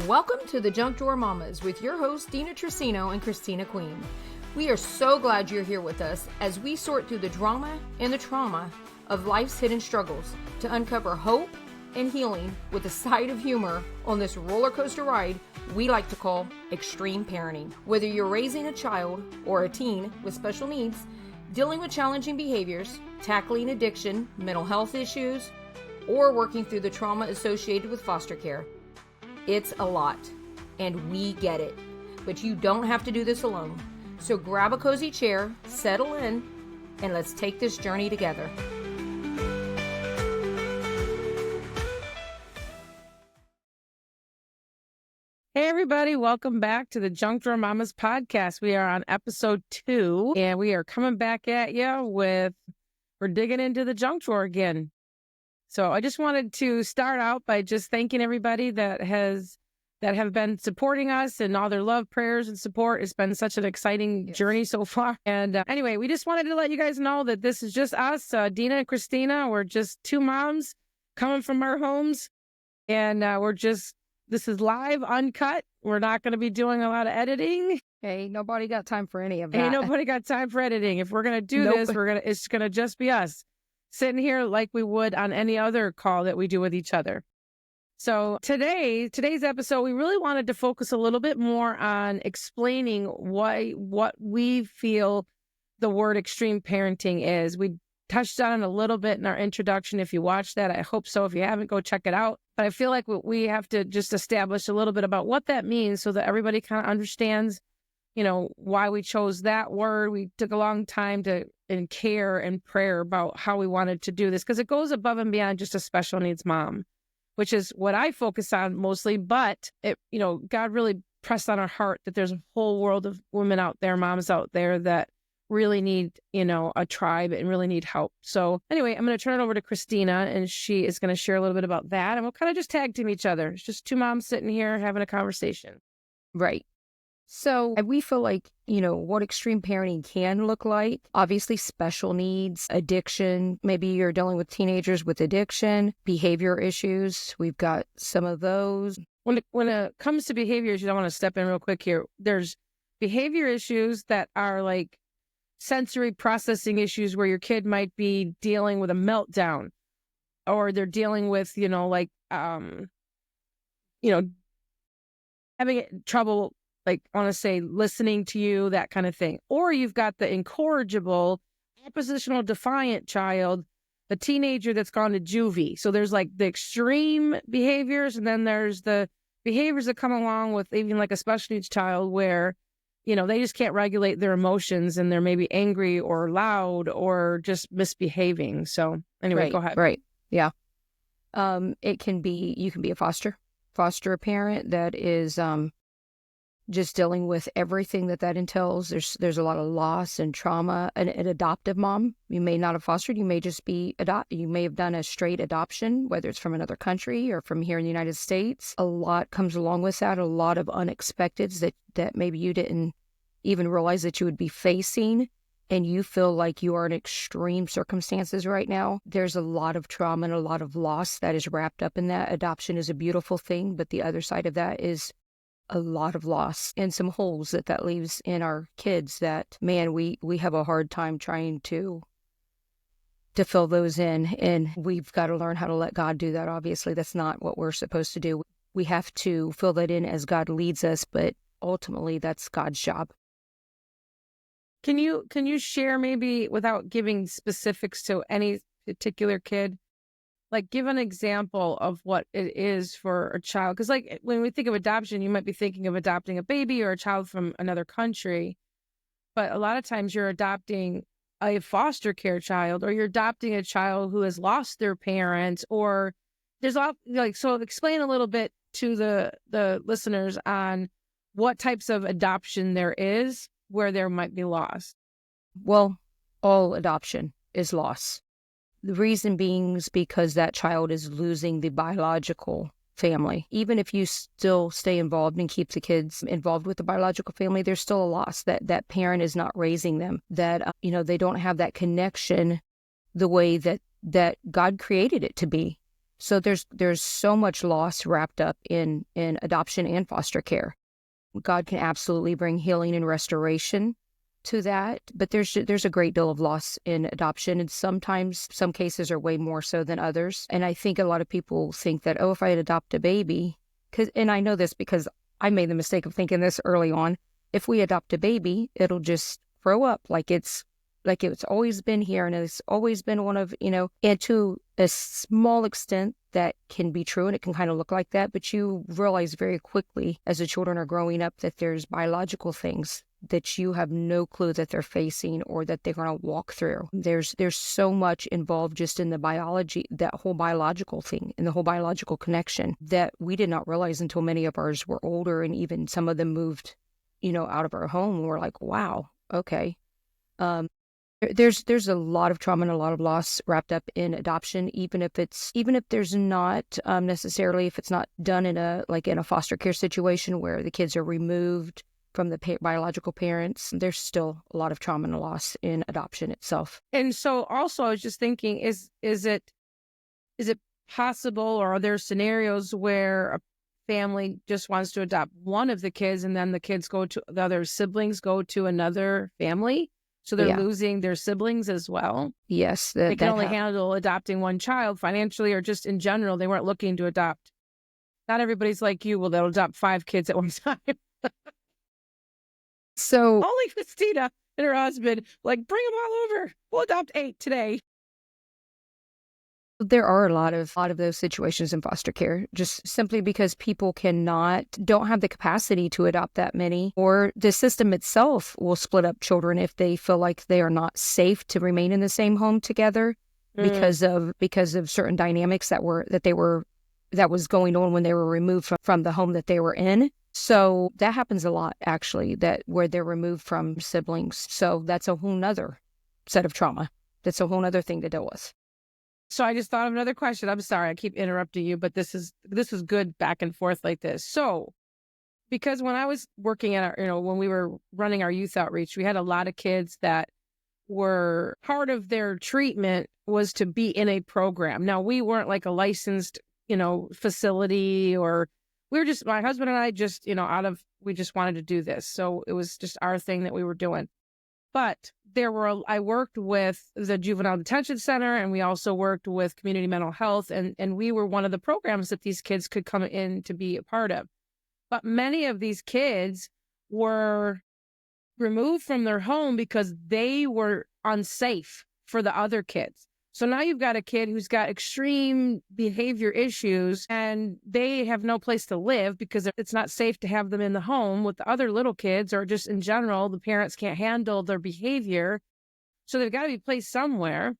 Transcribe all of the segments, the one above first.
Welcome to the Junk Drawer Mamas with your hosts, Deena and Christina Queen. We are so glad you're here with us as we sort through the drama and the trauma of life's hidden struggles to uncover hope and healing with a side of humor on this roller coaster ride we like to call extreme parenting. Whether you're raising a child or a teen with special needs, dealing with challenging behaviors, tackling addiction, mental health issues, or working through the trauma associated with foster care, it's a lot, and we get it. But you don't have to do this alone. So grab a cozy chair, settle in, and let's take this journey together. Hey everybody, welcome back to the Junk Drawer Mamas podcast. We are on episode 2, and we are coming back at you we're digging into the junk drawer again. So I just wanted to start out by just thanking everybody that have been supporting us and all their love, prayers, and support. It's been such an exciting journey so far. And anyway, we just wanted to let you guys know that this is just us, Deena and Christina. We're just two moms coming from our homes, and this is live, uncut. We're not going to be doing a lot of editing. Hey, nobody got time for any of that. Ain't nobody got time for editing. If we're going to do this, it's going to just be us sitting here like we would on any other call that we do with each other. So today's episode, we really wanted to focus a little bit more on explaining what we feel the word extreme parenting is. We touched on it a little bit in our introduction. If you watched that, I hope so. If you haven't, go check it out. But I feel like we have to just establish a little bit about what that means so that everybody kind of understands, why we chose that word. We took a long time in care and prayer about how we wanted to do this, because it goes above and beyond just a special needs mom, which is what I focus on mostly. But God really pressed on our heart that there's a whole world of women out there, moms out there that really need, a tribe and really need help. So anyway, I'm going to turn it over to Christina, and she is going to share a little bit about that. And we'll kind of just tag team each other. It's just two moms sitting here having a conversation. Right. So we feel like, what extreme parenting can look like. Obviously, special needs, addiction. Maybe you're dealing with teenagers with addiction, behavior issues. We've got some of those. When it comes to behaviors, I want to step in real quick here. There's behavior issues that are like sensory processing issues where your kid might be dealing with a meltdown, or they're dealing with, having trouble, I want to say, listening to you, that kind of thing. Or you've got the incorrigible, oppositional, defiant child, the teenager that's gone to juvie. So there's like the extreme behaviors, and then there's the behaviors that come along with even like a special needs child where, they just can't regulate their emotions, and they're maybe angry or loud or just misbehaving. So anyway, go ahead. Right. Yeah. You can be a foster parent that is, just dealing with everything that entails. There's a lot of loss and trauma. An adoptive mom, you may not have fostered, you may just be you may have done a straight adoption, whether it's from another country or from here in the United States. A lot comes along with that, a lot of unexpecteds that maybe you didn't even realize that you would be facing, and you feel like you are in extreme circumstances right now. There's a lot of trauma and a lot of loss that is wrapped up in that. Adoption is a beautiful thing, but the other side of that is a lot of loss and some holes that leaves in our kids that, man, we have a hard time trying to fill those in. And we've got to learn how to let God do that. Obviously, that's not what we're supposed to do. We have to fill that in as God leads us, but ultimately that's God's job. Can you share, maybe without giving specifics to any particular kid, like give an example of what it is for a child? Because like when we think of adoption, you might be thinking of adopting a baby or a child from another country. But a lot of times you're adopting a foster care child, or you're adopting a child who has lost their parents, or there's so explain a little bit to the listeners on what types of adoption there is where there might be loss. Well, all adoption is loss. The reason being is because that child is losing the biological family. Even if you still stay involved and keep the kids involved with the biological family, there's still a loss. That parent is not raising them, that they don't have that connection the way that God created it to be. So there's so much loss wrapped up in adoption and foster care. God can absolutely bring healing and restoration to that, but there's a great deal of loss in adoption, and sometimes some cases are way more so than others. And I think a lot of people think that, oh, if I adopt a baby, and I know this because I made the mistake of thinking this early on, if we adopt a baby, it'll just grow up like it's always been here and it's always been one of, and to a small extent that can be true and it can kind of look like that, but you realize very quickly as the children are growing up that there's biological things that you have no clue that they're facing or that they're going to walk through. There's so much involved just in the biology, that whole biological thing and the whole biological connection that we did not realize until many of ours were older, and even some of them moved, out of our home. And we're like, wow, okay. There's a lot of trauma and a lot of loss wrapped up in adoption, even if there's not necessarily, if it's not done in a foster care situation where the kids are removed from the biological parents. There's still a lot of trauma and loss in adoption itself. And so also I was just thinking, is it possible, or are there scenarios where a family just wants to adopt one of the kids and then the other siblings go to another family? So they're losing their siblings as well? Yes. They can only handle adopting one child financially, or just in general, they weren't looking to adopt. Not everybody's like you. Well, they'll adopt 5 kids at one time. So only Christina and her husband, bring them all over. We'll adopt 8 today. there are a lot of those situations in foster care, just simply because people don't have the capacity to adopt that many, or the system itself will split up children if they feel like they are not safe to remain in the same home together because of certain dynamics that was going on when they were removed from the home that they were in. So that happens a lot, actually, where they're removed from siblings. So that's a whole nother set of trauma. That's a whole nother thing to deal with. So I just thought of another question. I'm sorry, I keep interrupting you, but this is good back and forth like this. So, because when I was working at when we were running our youth outreach, we had a lot of kids that were part of their treatment was to be in a program. Now, we weren't like a licensed, facility, or we were just, my husband and I just, we just wanted to do this. So it was just our thing that we were doing. But I worked with the juvenile detention center, and we also worked with community mental health. And we were one of the programs that these kids could come in to be a part of. But many of these kids were removed from their home because they were unsafe for the other kids. So now you've got a kid who's got extreme behavior issues, and they have no place to live because it's not safe to have them in the home with the other little kids, or just in general, the parents can't handle their behavior. So they've got to be placed somewhere,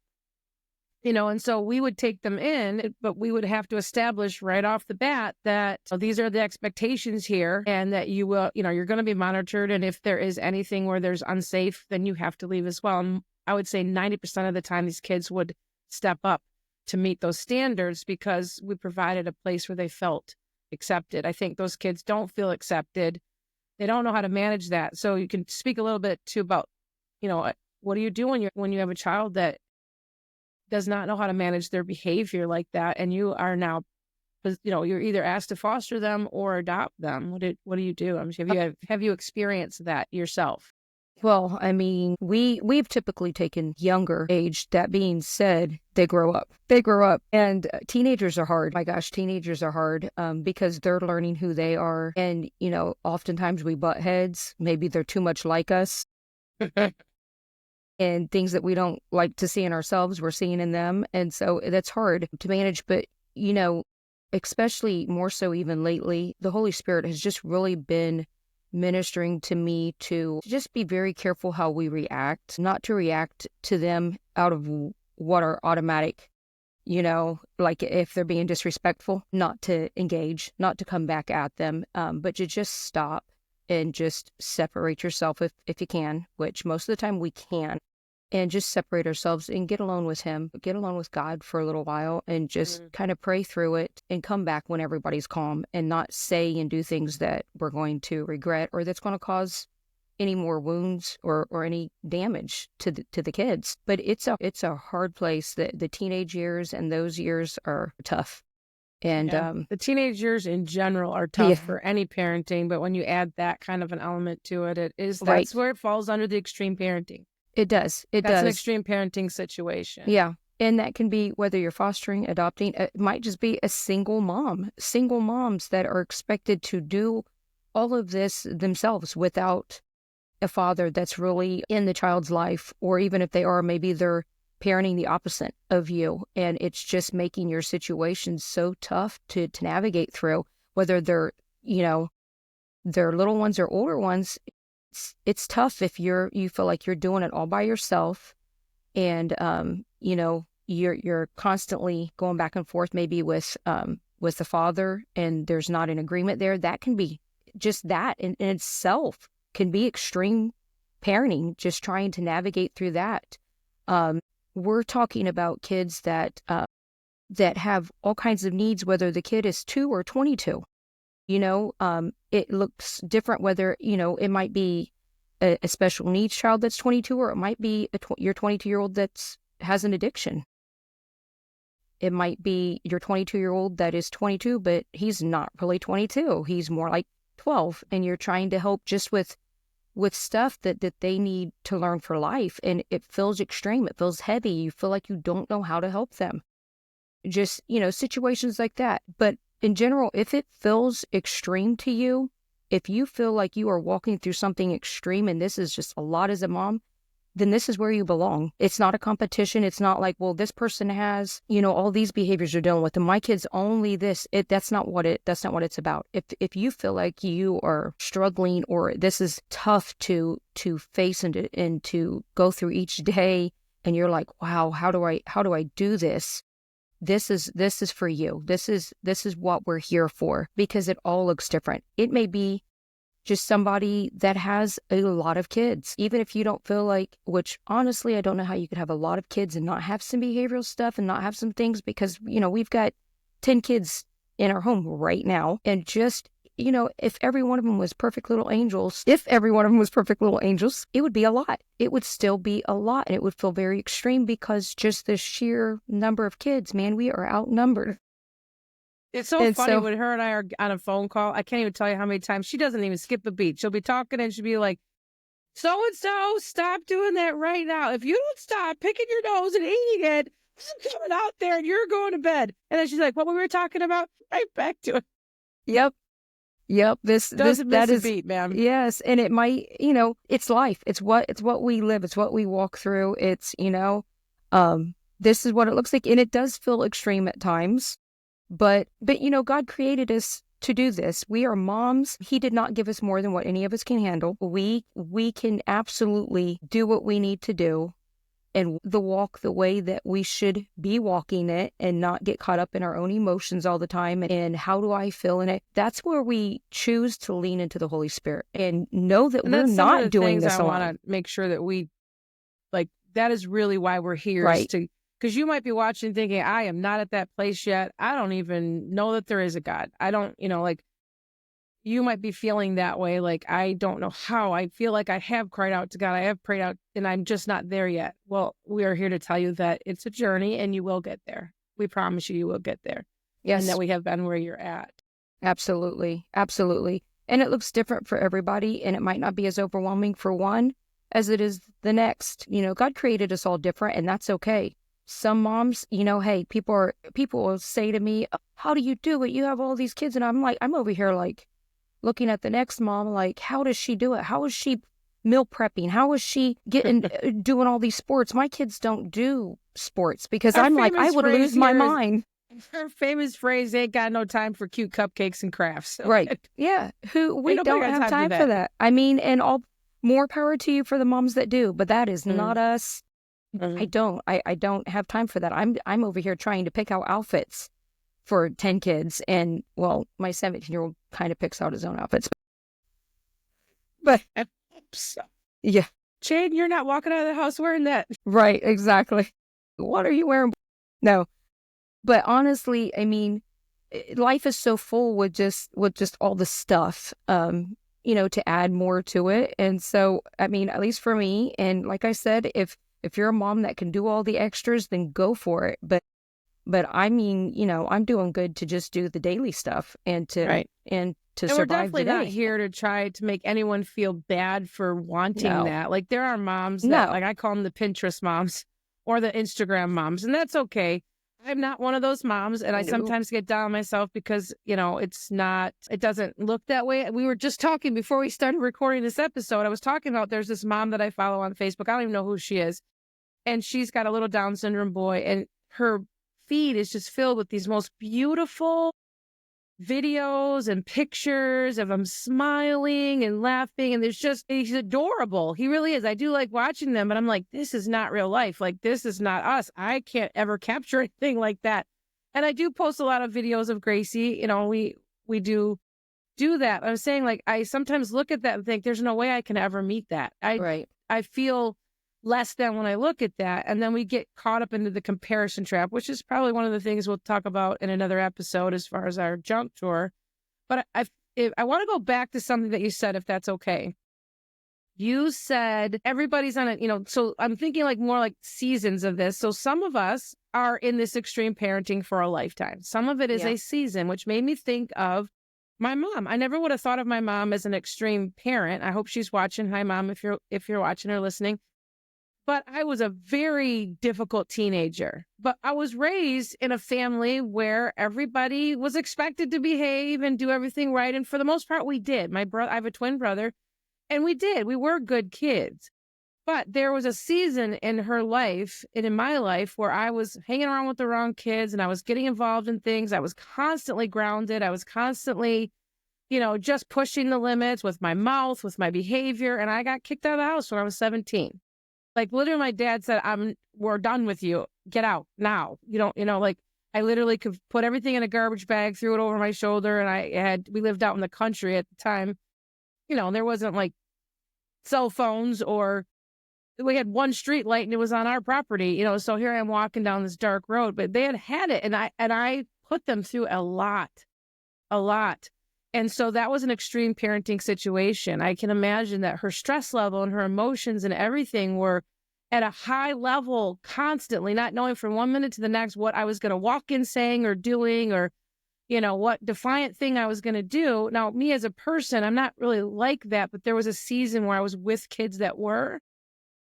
and so we would take them in, but we would have to establish right off the bat that these are the expectations here, and that you will, you're going to be monitored. And if there is anything where there's unsafe, then you have to leave as well. And I would say 90% of the time, these kids would step up to meet those standards because we provided a place where they felt accepted. I think those kids don't feel accepted. They don't know how to manage that. So you can speak a little bit too about, what do you do when you have a child that does not know how to manage their behavior like that, and you are now, you're either asked to foster them or adopt them. What do you do? I mean, have you experienced that yourself? Well, I mean, we've typically taken younger age. That being said, they grow up. And teenagers are hard. My gosh, teenagers are hard because they're learning who they are. And, oftentimes we butt heads. Maybe they're too much like us. And things that we don't like to see in ourselves, we're seeing in them. And so that's hard to manage. But, especially more so even lately, the Holy Spirit has just really been ministering to me to just be very careful how we react, not to react to them out of what are automatic, like if they're being disrespectful, not to engage, not to come back at them, but to just stop and just separate yourself if you can, which most of the time we can, and just separate ourselves and get alone with him, get alone with God for a little while, and just kind of pray through it and come back when everybody's calm, and not say and do things that we're going to regret or that's going to cause any more wounds or any damage to the kids. But it's a hard place. The teenage years and those years are tough. And the teenage years in general are tough for any parenting, but when you add that kind of an element to it, that's where it falls under the extreme parenting. It does. That's an extreme parenting situation. Yeah. And that can be whether you're fostering, adopting, it might just be a single moms that are expected to do all of this themselves without a father that's really in the child's life, or even if they are, maybe they're parenting the opposite of you. And it's just making your situation so tough to navigate through, whether they're, they're little ones or older ones. It's tough if you feel like you're doing it all by yourself, and you're constantly going back and forth maybe with the father, and there's not an agreement there. That can be just that in itself can be extreme parenting, just trying to navigate through that. We're talking about kids that have all kinds of needs, whether the kid is 2 or 22. It looks different whether, it might be a special needs child that's 22, or it might be your 22-year-old that has an addiction. It might be your 22-year-old that is 22, but he's not really 22. He's more like 12, and you're trying to help just with stuff that they need to learn for life, and it feels extreme. It feels heavy. You feel like you don't know how to help them. Just, situations like that. But in general, if it feels extreme to you, if you feel like you are walking through something extreme and this is just a lot as a mom, then this is where you belong. It's not a competition. It's not like, well, this person has, all these behaviors you're dealing with, and my kid's only this. That's not what it's about. If you feel like you are struggling, or this is tough to face and to go through each day, and you're like, wow, how do I do this? This is for you. This is what we're here for, because it all looks different. It may be just somebody that has a lot of kids. Even if you don't feel like, which honestly, I don't know how you could have a lot of kids and not have some behavioral stuff and not have some things, because, we've got 10 kids in our home right now. And just, if every one of them was perfect little angels, it would be a lot. It would still be a lot. And it would feel very extreme, because just the sheer number of kids, man, we are outnumbered. It's so funny when her and I are on a phone call. I can't even tell you how many times she doesn't even skip a beat. She'll be talking and she'll be like, so-and-so, stop doing that right now. If you don't stop picking your nose and eating it, I'm coming out there and you're going to bed. And then she's like, what we were talking about? Right back to it. Yep. That is a beat, man. Yes. And it might, it's life. It's what we live. It's what we walk through. It's, this is what it looks like. And it does feel extreme at times. But God created us to do this. We are moms. He did not give us more than what any of us can handle. We can absolutely do what we need to do, and walk the way that we should be walking it, and not get caught up in our own emotions all the time. And how do I feel in it? That's where we choose to lean into the Holy Spirit and know that we're not doing this alone. I want to make sure that we, that is really why we're here. Right. Because you might be watching thinking, I am not at that place yet. I don't even know that there is a God. I don't, you might be feeling that way. Like, I don't know how. I feel like I have cried out to God. I have prayed out, and I'm just not there yet. Well, we are here to tell you that it's a journey, and you will get there. We promise you will get there. Yes. And that we have been where you're at. Absolutely. Absolutely. And it looks different for everybody, and it might not be as overwhelming for one as it is the next. God created us all different, and that's okay. Some moms, hey, people will say to me, how do you do it? You have all these kids. And I'm over here like looking at the next mom, like, how does she do it? How is she meal prepping? How is she getting, doing all these sports? My kids don't do sports, because I would lose my mind. Her famous phrase, ain't got no time for cute cupcakes and crafts. Right. Yeah. We don't have time for that. I mean, and all more power to you for the moms that do, but that is not us. Mm-hmm. I don't have time for that. I'm over here trying to pick out outfits for 10 kids. And well, my 17-year-old kind of picks out his own outfits. But yeah. Jade, you're not walking out of the house wearing that. Right, exactly. What are you wearing? No. But honestly, I mean, life is so full with just all the stuff, to add more to it. And so, I mean, at least for me, and like I said, if you're a mom that can do all the extras, then go for it. But But I mean, I'm doing good to just do the daily stuff and to Right. and to And we're survive the definitely not day. here to try to make anyone feel bad for wanting No, that. Like there are moms that, no, like I call them the Pinterest moms or the Instagram moms, and that's okay. I'm not one of those moms, and I no. sometimes get down on myself because, it doesn't look that way. We were just talking before we started recording this episode. I was talking about there's this mom that I follow on Facebook. I don't even know who she is. And she's got a little Down syndrome boy, and her feed is just filled with these most beautiful videos and pictures of him smiling and laughing. And he's adorable. He really is. I do like watching them, but I'm like, this is not real life. Like, this is not us. I can't ever capture anything like that. And I do post a lot of videos of Gracie. We do that. I was saying, like, I sometimes look at that and think there's no way I can ever meet that. Right. I feel less than when I look at that. And then we get caught up into the comparison trap, which is probably one of the things we'll talk about in another episode as far as our junk drawer. But I want to go back to something that you said, if that's okay. You said everybody's on it, so I'm thinking like more like seasons of this. So some of us are in this extreme parenting for a lifetime. Some of it is Yeah. a season, which made me think of my mom. I never would have thought of my mom as an extreme parent. I hope she's watching. Hi, Mom, if you're watching or listening. But I was a very difficult teenager. But I was raised in a family where everybody was expected to behave and do everything right. And for the most part, we did. I have a twin brother, and we did. We were good kids. But there was a season in her life and in my life where I was hanging around with the wrong kids and I was getting involved in things. I was constantly grounded. I was constantly, just pushing the limits with my mouth, with my behavior. And I got kicked out of the house when I was 17. Like literally my dad said, we're done with you. Get out now. Like I literally could put everything in a garbage bag, threw it over my shoulder. And we lived out in the country at the time, there wasn't like cell phones, or we had one street light and it was on our property, so here I am walking down this dark road, but they had it. And I put them through a lot. And so that was an extreme parenting situation. I can imagine that her stress level and her emotions and everything were at a high level constantly, not knowing from one minute to the next what I was going to walk in saying or doing, or, what defiant thing I was going to do. Now, me as a person, I'm not really like that, but there was a season where I was with kids that were,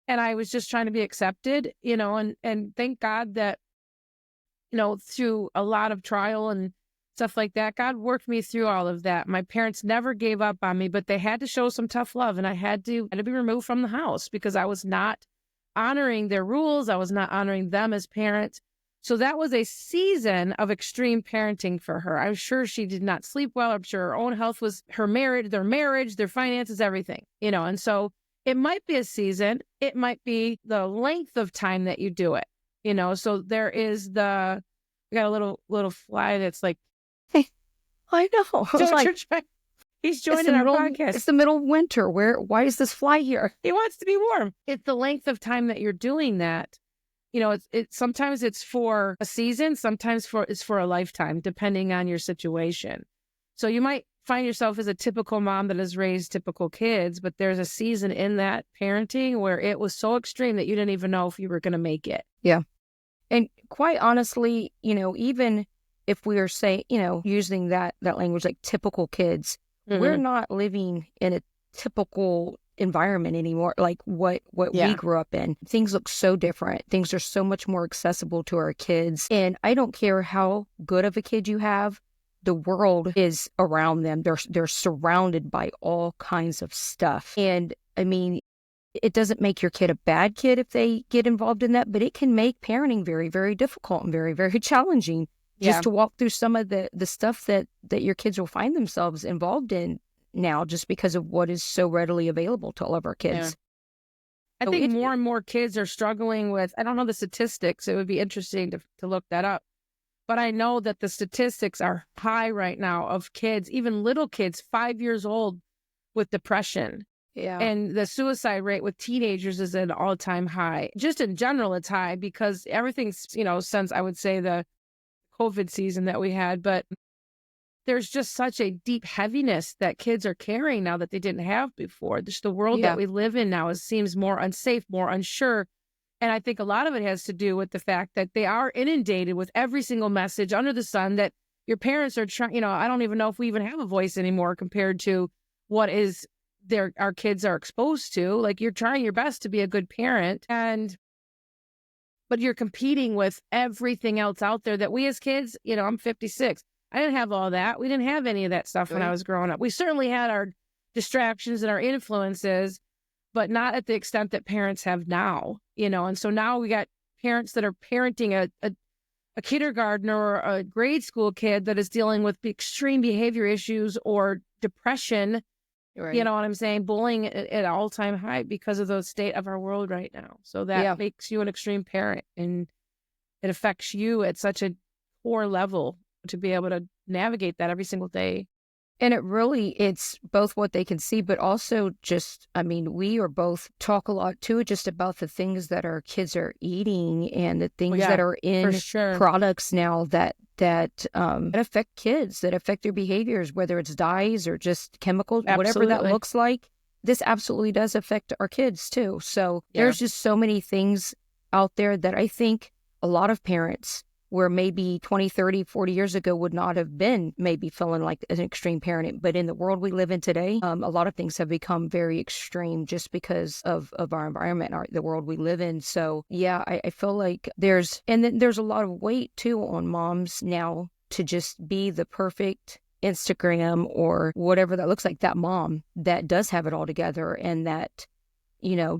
and I was just trying to be accepted, and thank God that, through a lot of trial and stuff like that, God worked me through all of that. My parents never gave up on me, but they had to show some tough love, and I had to be removed from the house because I was not honoring their rules. I was not honoring them as parents. So that was a season of extreme parenting for her. I'm sure she did not sleep well. I'm sure her own health was their marriage, their finances, everything, and so it might be a season. It might be the length of time that you do it, so there is we got a little fly that's like, I know. It's like, he's joining our podcast. It's the middle of winter. Why is this fly here? He wants to be warm. It's the length of time that you're doing that. Sometimes it's for a season, sometimes it's for a lifetime, depending on your situation. So you might find yourself as a typical mom that has raised typical kids, but there's a season in that parenting where it was so extreme that you didn't even know if you were going to make it. Yeah. And quite honestly, even if we are saying, using that language like typical kids, we're not living in a typical environment anymore, like what we grew up in. Things look so different. Things are so much more accessible to our kids. And I don't care how good of a kid you have, the world is around them. They're surrounded by all kinds of stuff. And I mean, it doesn't make your kid a bad kid if they get involved in that, but it can make parenting very, very difficult and very, very challenging just to walk through some of the stuff that your kids will find themselves involved in now, just because of what is so readily available to all of our kids. I think more and more kids are struggling with, I don't know the statistics. It would be interesting to look that up. But I know that the statistics are high right now of kids, even little kids, 5 years old, with depression. Yeah. And the suicide rate with teenagers is at an all-time high. Just in general, it's high because everything's, since I would say the COVID season that we had, but there's just such a deep heaviness that kids are carrying now that they didn't have before. Just the world that we live in now seems more unsafe, more unsure. And I think a lot of it has to do with the fact that they are inundated with every single message under the sun that your parents are trying, I don't even know if we even have a voice anymore compared to what is our kids are exposed to. Like, you're trying your best to be a good parent, but you're competing with everything else out there that we as kids, I'm 56. I didn't have all that. We didn't have any of that stuff when I was growing up. We certainly had our distractions and our influences, but not at the extent that parents have now, And so now we got parents that are parenting a kindergartner or a grade school kid that is dealing with extreme behavior issues or depression. Right. You know what I'm saying? Bullying at all-time high because of the state of our world right now. So that makes you an extreme parent, and it affects you at such a core level to be able to navigate that every single day. And it's both what they can see, but also just, we are both talk a lot too, just about the things that our kids are eating and the things that are in products now that affect kids, that affect their behaviors, whether it's dyes or just chemicals, whatever that looks like. This absolutely does affect our kids too. So there's just so many things out there that I think a lot of parents, where maybe 20, 30, 40 years ago would not have been maybe feeling like an extreme parent. But in the world we live in today, a lot of things have become very extreme just because of our environment, the world we live in. So yeah, I feel like there's a lot of weight too on moms now to just be the perfect Instagram or whatever that looks like, that mom that does have it all together and that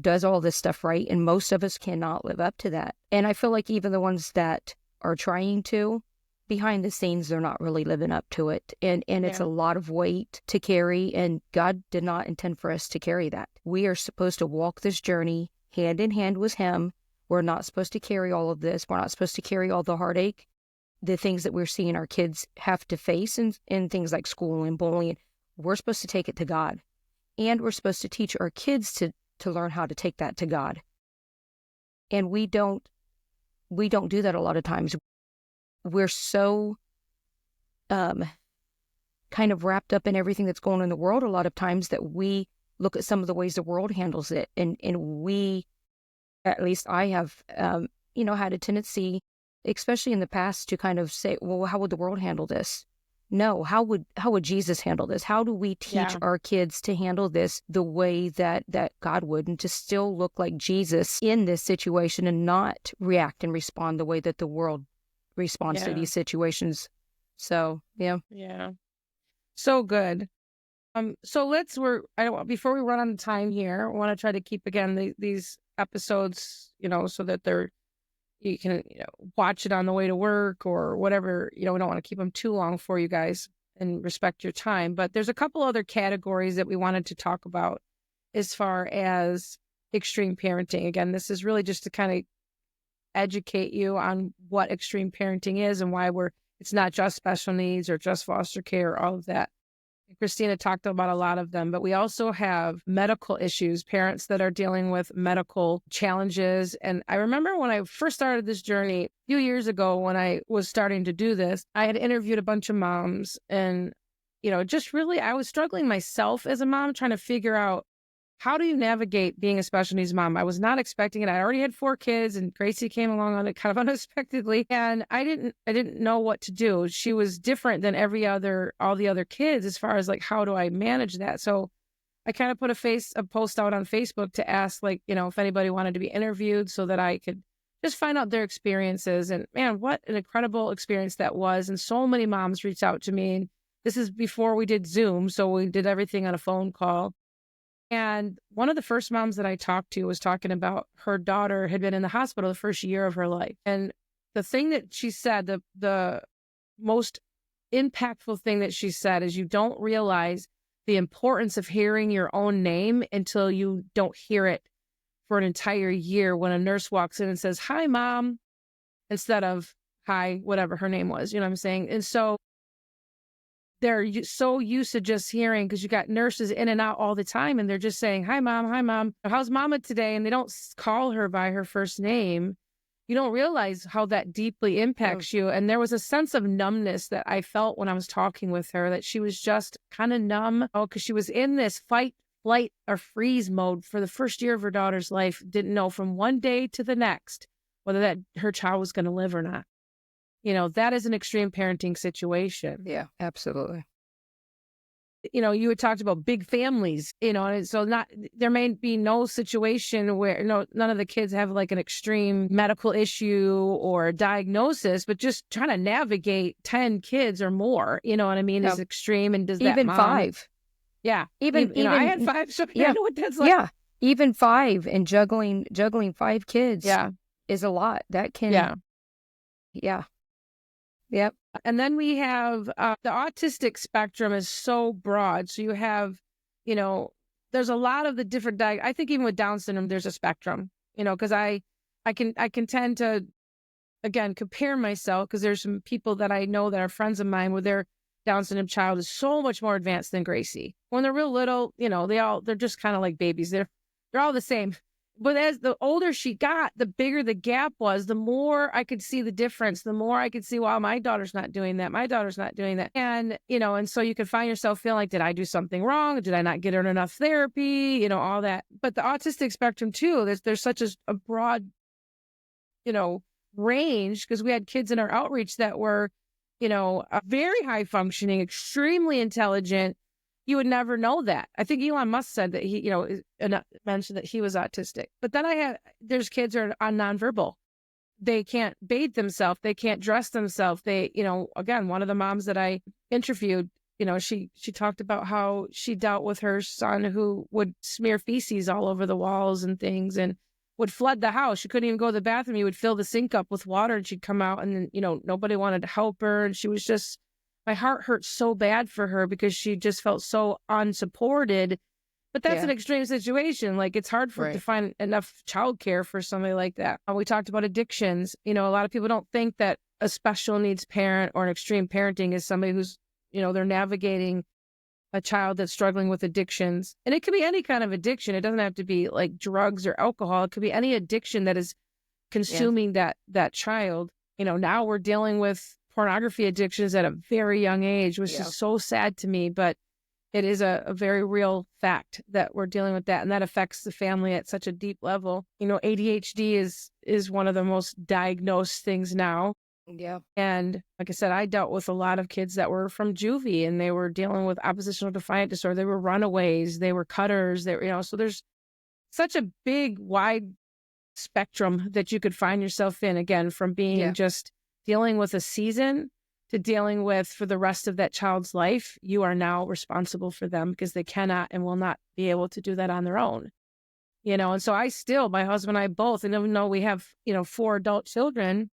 does all this stuff right. And most of us cannot live up to that. And I feel like even the ones that are trying to, behind the scenes, they're not really living up to it. And it's a lot of weight to carry, and God did not intend for us to carry that. We are supposed to walk this journey hand in hand with Him. We're not supposed to carry all of this. We're not supposed to carry all the heartache, the things that we're seeing our kids have to face in things like school and bullying. We're supposed to take it to God. And we're supposed to teach our kids to learn how to take that to God. And we don't do that a lot of times. We're so kind of wrapped up in everything that's going on in the world a lot of times that we look at some of the ways the world handles it. And we, at least I have, had a tendency, especially in the past, to kind of say, well, how would the world handle this? No, how would Jesus handle this? How do we teach our kids to handle this the way that God would, and to still look like Jesus in this situation and not react and respond the way that the world responds to these situations? So, yeah. Yeah. So good. So before we run out of time here, I want to try to keep again these episodes, so that you can watch it on the way to work or whatever. We don't want to keep them too long for you guys and respect your time. But there's a couple other categories that we wanted to talk about as far as extreme parenting. Again, this is really just to kind of educate you on what extreme parenting is and why it's not just special needs or just foster care or all of that. Christina talked about a lot of them, but we also have medical issues, parents that are dealing with medical challenges. And I remember when I first started this journey a few years ago, when I was starting to do this, I had interviewed a bunch of moms, and, just really, I was struggling myself as a mom, trying to figure out, how do you navigate being a special needs mom? I was not expecting it. I already had 4 kids, and Gracie came along on it kind of unexpectedly. And I didn't know what to do. She was different than all the other kids as far as like, how do I manage that? So I kind of put a post out on Facebook to ask, if anybody wanted to be interviewed so that I could just find out their experiences. And man, what an incredible experience that was. And so many moms reached out to me. And this is before we did Zoom. So we did everything on a phone call. And one of the first moms that I talked to was talking about her daughter had been in the hospital the first year of her life. And the thing that she said, the most impactful thing that she said, is you don't realize the importance of hearing your own name until you don't hear it for an entire year, when a nurse walks in and says, "Hi, Mom," instead of "Hi," whatever her name was. You know what I'm saying? And so they're so used to just hearing, because you got nurses in and out all the time, and they're just saying, "Hi, Mom. Hi, Mom. How's Mama today?" And they don't call her by her first name. You don't realize how that deeply impacts you. And there was a sense of numbness that I felt when I was talking with her, that she was just kind of numb, because she was in this fight, flight or freeze mode for the first year of her daughter's life, didn't know from one day to the next whether that her child was going to live or not. That is an extreme parenting situation. Yeah, absolutely. You had talked about big families, and so there may be no situation where none of the kids have like an extreme medical issue or diagnosis, but just trying to navigate 10 kids or more, you know what I mean, is extreme. And does that even mom, 5. yeah, Even I had 5, so yeah, I know what that's like. Yeah, even 5, and juggling 5 kids Yeah, is a lot. That can yeah. Yeah. Yep. And then we have the autistic spectrum is so broad. So you have, there's a lot of the different I think even with Down syndrome, there's a spectrum, because I can tend to, again, compare myself, because there's some people that I know that are friends of mine where their Down syndrome child is so much more advanced than Gracie. When they're real little, they're just kind of like babies. They're all the same. But as the older she got, the bigger the gap was, the more I could see the difference, the more I could see, wow, my daughter's not doing that. My daughter's not doing that. And, and so you could find yourself feeling like, did I do something wrong? Did I not get her enough therapy? All that. But the autistic spectrum too, there's such a broad, range, because we had kids in our outreach that were, very high functioning, extremely intelligent. You would never know that. I think Elon Musk said that he, mentioned that he was autistic. But then there's kids who are on nonverbal. They can't bathe themselves. They can't dress themselves. They, again, one of the moms that I interviewed, she talked about how she dealt with her son who would smear feces all over the walls and things and would flood the house. She couldn't even go to the bathroom. He would fill the sink up with water and she'd come out, and then, nobody wanted to help her. And she was just, my heart hurt so bad for her because she just felt so unsupported. But that's an extreme situation. Like, it's hard to find enough childcare for somebody like that. We talked about addictions. A lot of people don't think that a special needs parent or an extreme parenting is somebody who's, they're navigating a child that's struggling with addictions. And it could be any kind of addiction. It doesn't have to be like drugs or alcohol. It could be any addiction that is consuming that child. Now we're dealing with pornography addictions at a very young age, which is so sad to me, but it is a very real fact that we're dealing with that, and that affects the family at such a deep level. ADHD is one of the most diagnosed things now. Yeah. And like I said, I dealt with a lot of kids that were from juvie, and they were dealing with oppositional defiant disorder. They were runaways, they were cutters, so there's such a big, wide spectrum that you could find yourself in, again, from being just dealing with a season to dealing with for the rest of that child's life. You are now responsible for them because they cannot and will not be able to do that on their own. And so my husband and I both, and even though we have, 4 adult children,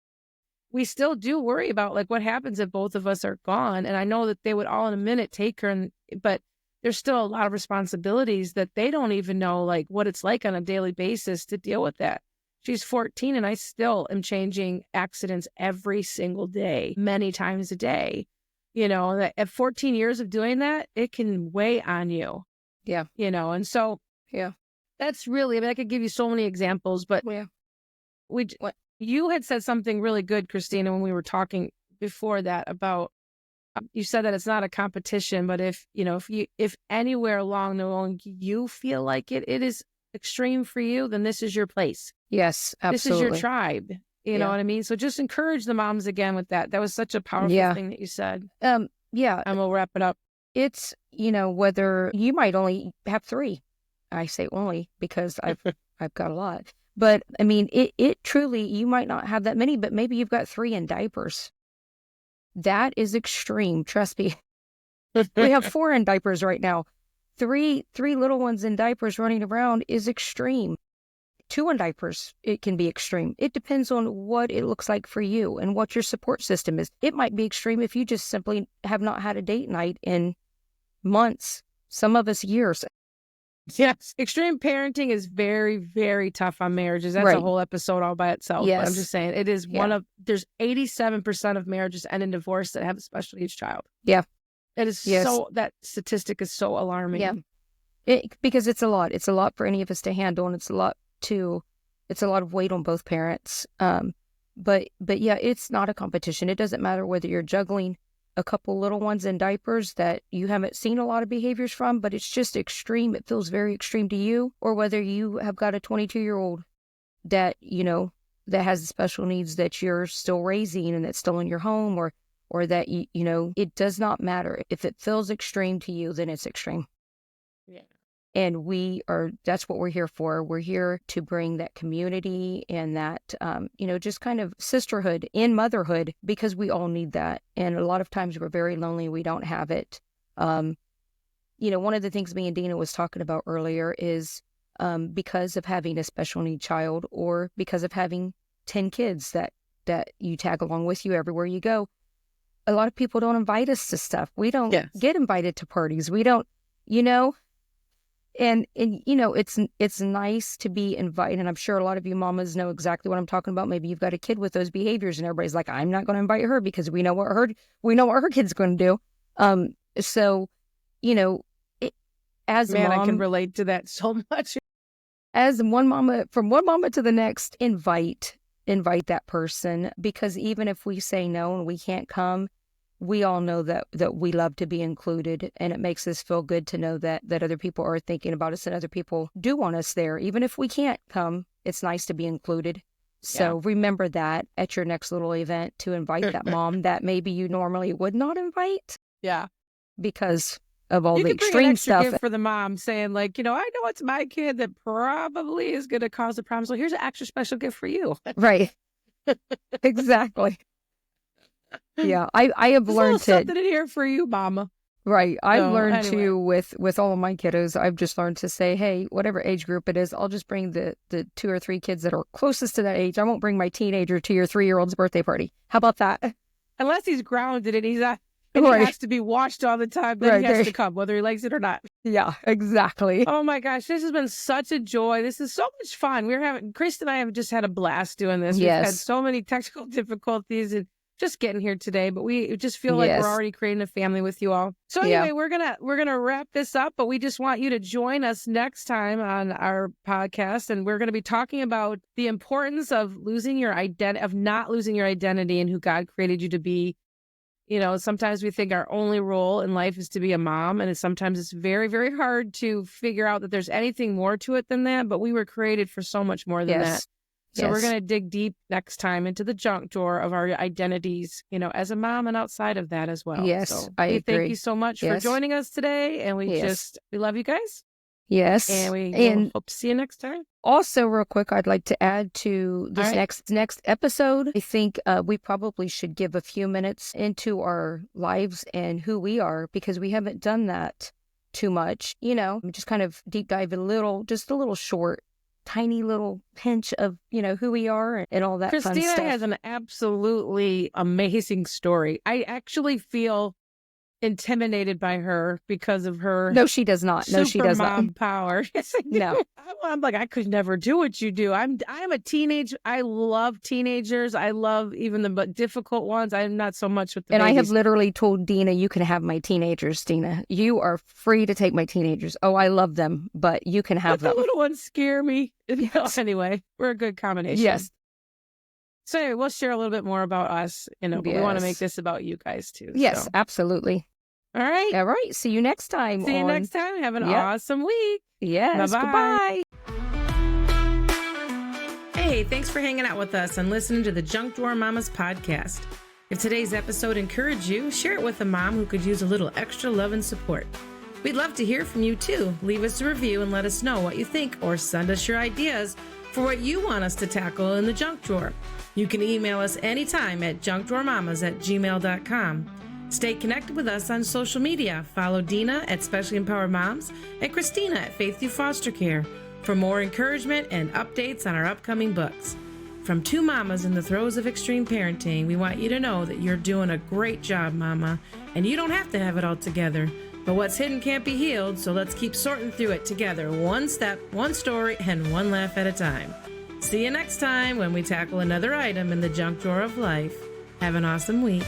we still do worry about like what happens if both of us are gone. And I know that they would all in a minute take her, but there's still a lot of responsibilities that they don't even know like what it's like on a daily basis to deal with that. She's 14 and I still am changing accidents every single day, many times a day. That at 14 years of doing that, it can weigh on you. Yeah. And so that's really, I could give you so many examples, but you had said something really good, Christina, when we were talking before that about, you said that it's not a competition, but if anywhere along the line you feel like it is extreme for you, then this is your place. Yes, absolutely. This is your tribe. You know what I mean? So just encourage the moms again with that. That was such a powerful thing that you said. And we'll wrap it up. It's, whether you might only have 3. I say only because I've got a lot. But I mean, it truly, you might not have that many, but maybe you've got 3 in diapers. That is extreme. Trust me. We have 4 in diapers right now. 3 little ones in diapers running around is extreme. 2 in diapers, it can be extreme. It depends on what it looks like for you and what your support system is. It might be extreme if you just simply have not had a date night in months, some of us years. Yes. Extreme parenting is very, very tough on marriages. That's a whole episode all by itself. Yes. But I'm just saying it is there's 87% of marriages end in divorce that have a special needs child. Yeah. It is that statistic is so alarming. Yeah. Because it's a lot. It's a lot for any of us to handle, and it's a lot of weight on both parents. But yeah, it's not a competition. It doesn't matter whether you're juggling a couple little ones in diapers that you haven't seen a lot of behaviors from, but it's just extreme. It feels very extreme to you, or whether you have got a 22-year-old that, that has the special needs that you're still raising and that's still in your home, or that, it does not matter. If it feels extreme to you, then it's extreme. Yeah. And that's what we're here for. We're here to bring that community and that, just kind of sisterhood in motherhood, because we all need that. And a lot of times we're very lonely. We don't have it. One of the things me and Deena was talking about earlier is because of having a special need child, or because of having 10 kids that you tag along with you everywhere you go, a lot of people don't invite us to stuff. We don't get invited to parties. We don't, and it's nice to be invited. And I'm sure a lot of you mamas know exactly what I'm talking about. Maybe you've got a kid with those behaviors and everybody's like, I'm not going to invite her because we know what her kid's going to do. So, as a mom, I can relate to that so much. As from one mama to the next, invite that person, because even if we say no and we can't come, we all know that we love to be included, and it makes us feel good to know that other people are thinking about us and other people do want us there. Even if we can't come, it's nice to be included. So remember that at your next little event, to invite that mom that maybe you normally would not invite. Yeah. Because of all you the could bring extreme an extra stuff gift for the mom, saying like, I know it's my kid that probably is going to cause a problem. So here's an extra special gift for you. Right. Exactly. Yeah. I have learned something in here for you, mama. Right. I've learned to, with all of my kiddos, I've just learned to say, hey, whatever age group it is, I'll just bring the 2 or 3 kids that are closest to that age. I won't bring my teenager to your 3-year-old's birthday party. How about that? Unless he's grounded and he has to be washed all the time, then he has to come, whether he likes it or not. Yeah, exactly. Oh my gosh, this has been such a joy. This is so much fun. Chris and I have just had a blast doing this. We've had so many technical difficulties and just getting here today, but we just feel like we're already creating a family with you all. So anyway, we're gonna wrap this up, but we just want you to join us next time on our podcast, and we're gonna be talking about the importance of not losing your identity and who God created you to be. Sometimes we think our only role in life is to be a mom, and sometimes it's very, very hard to figure out that there's anything more to it than that, but we were created for so much more than that. So we're going to dig deep next time into the junk drawer of our identities, as a mom and outside of that as well. Yes, so I agree. Thank you so much for joining us today, and we love you guys. Yes. And we hope to see you next time. Also, real quick, I'd like to add to this next episode. I think we probably should give a few minutes into our lives and who we are, because we haven't done that too much. Just kind of deep dive a little short, tiny little pinch of, who we are and all that fun stuff. Christina has an absolutely amazing story. I actually feel intimidated by her because of her. No, she does not. No, she does not. Mom power. No. I'm like, I could never do what you do. I'm a teenage. I love teenagers. I love even the difficult ones. I'm not so much with the babies. I have literally told Deena, you can have my teenagers, Deena. You are free to take my teenagers. Oh, I love them, but you can have them. The little ones scare me. Yes. Anyway, we're a good combination. Yes. So anyway, we'll share a little bit more about us, but we want to make this about you guys too. Yes, absolutely. All right. All right. See you next time. See you next time. Have an awesome week. Yes. Bye-bye. Hey, thanks for hanging out with us and listening to the Junk Drawer Mamas podcast. If today's episode encouraged you, share it with a mom who could use a little extra love and support. We'd love to hear from you too. Leave us a review and let us know what you think, or send us your ideas for what you want us to tackle in the junk drawer. You can email us anytime at junkdrawermamas@gmail.com. Stay connected with us on social media. Follow Deena at Specially Empowered Moms and Christina at Faith Through Foster Care for more encouragement and updates on our upcoming books. From 2 mamas in the throes of extreme parenting, we want you to know that you're doing a great job, mama, and you don't have to have it all together. But what's hidden can't be healed, so let's keep sorting through it together, one step, one story, and one laugh at a time. See you next time when we tackle another item in the junk drawer of life. Have an awesome week.